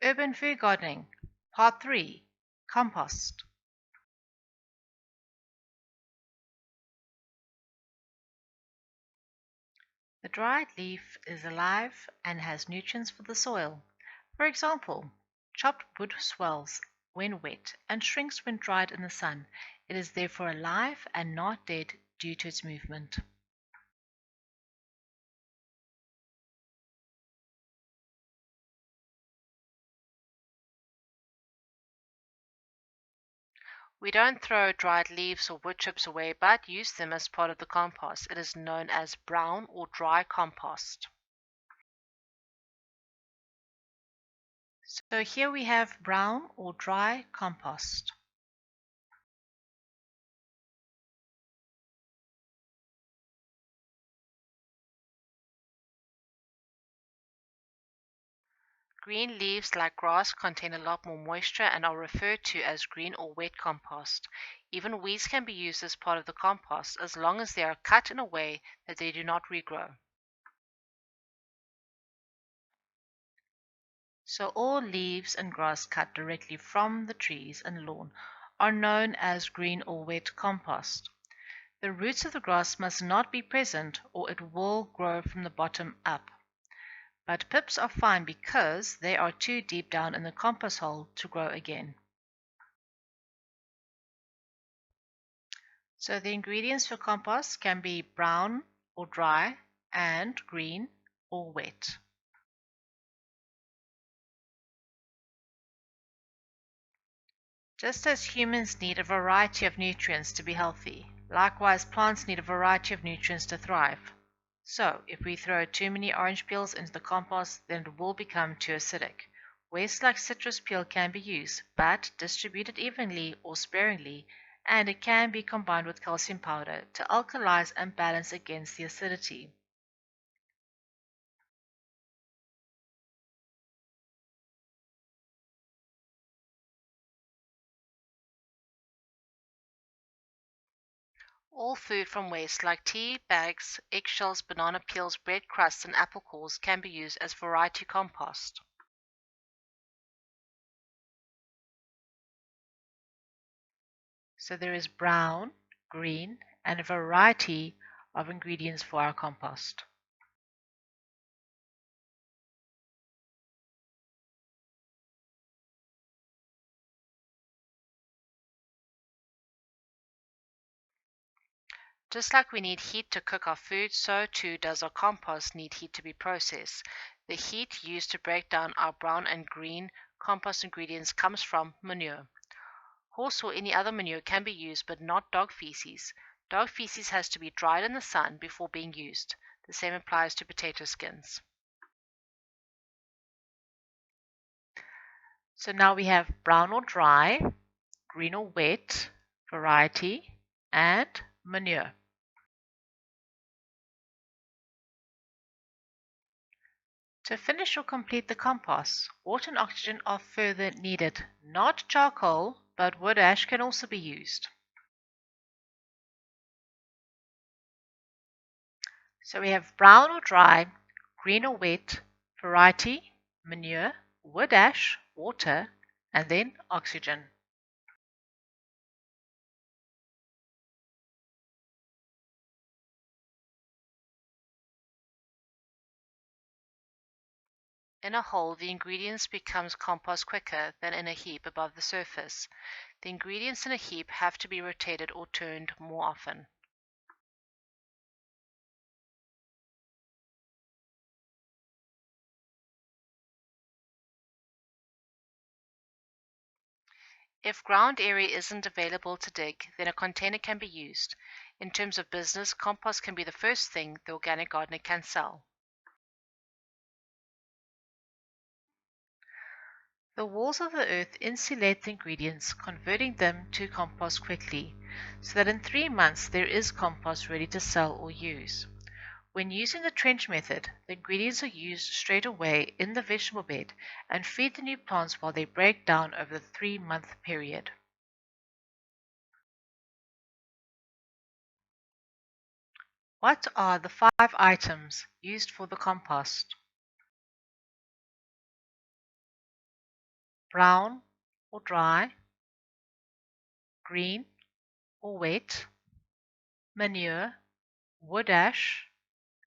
Urban Food Gardening, Part 3, Compost. The dried leaf is alive and has nutrients for the soil. For example, chopped wood swells when wet and shrinks when dried in the sun. It is therefore alive and not dead due to its movement. We don't throw dried leaves or wood chips away, but use them as part of the compost. It is known as brown or dry compost. So here we have brown or dry compost. Green leaves like grass contain a lot more moisture and are referred to as green or wet compost. Even weeds can be used as part of the compost as long as they are cut in a way that they do not regrow. So all leaves and grass cut directly from the trees and lawn are known as green or wet compost. The roots of the grass must not be present or it will grow from the bottom up. But pips are fine because they are too deep down in the compost hole to grow again. So the ingredients for compost can be brown or dry and green or wet. Just as humans need a variety of nutrients to be healthy, likewise plants need a variety of nutrients to thrive. So if we throw too many orange peels into the compost, then it will become too acidic. Waste like citrus peel can be used, but distributed evenly or sparingly, and it can be combined with calcium powder to alkalize and balance against the acidity. All food from waste like tea, bags, eggshells, banana peels, bread crusts, and apple cores can be used as variety compost. So there is brown, green, and a variety of ingredients for our compost. Just like we need heat to cook our food, so too does our compost need heat to be processed. The heat used to break down our brown and green compost ingredients comes from manure. Horse or any other manure can be used, but not dog feces. Dog feces has to be dried in the sun before being used. The same applies to potato skins. So now we have brown or dry, green or wet, variety, and manure. To finish or complete the compost, water and oxygen are further needed. Not charcoal, but wood ash can also be used. So we have brown or dry, green or wet, variety, manure, wood ash, water, and then oxygen. In a hole, the ingredients becomes compost quicker than in a heap above the surface. The ingredients in a heap have to be rotated or turned more often. If ground area isn't available to dig, then a container can be used. In terms of business, compost can be the first thing the organic gardener can sell. The walls of the earth insulate the ingredients, converting them to compost quickly, so that in 3 months there is compost ready to sell or use. When using the trench method, the ingredients are used straight away in the vegetable bed and feed the new plants while they break down over the 3-month period. What are the 5 items used for the compost? brown or dry, green or wet, manure, wood ash,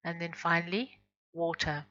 and then finally water.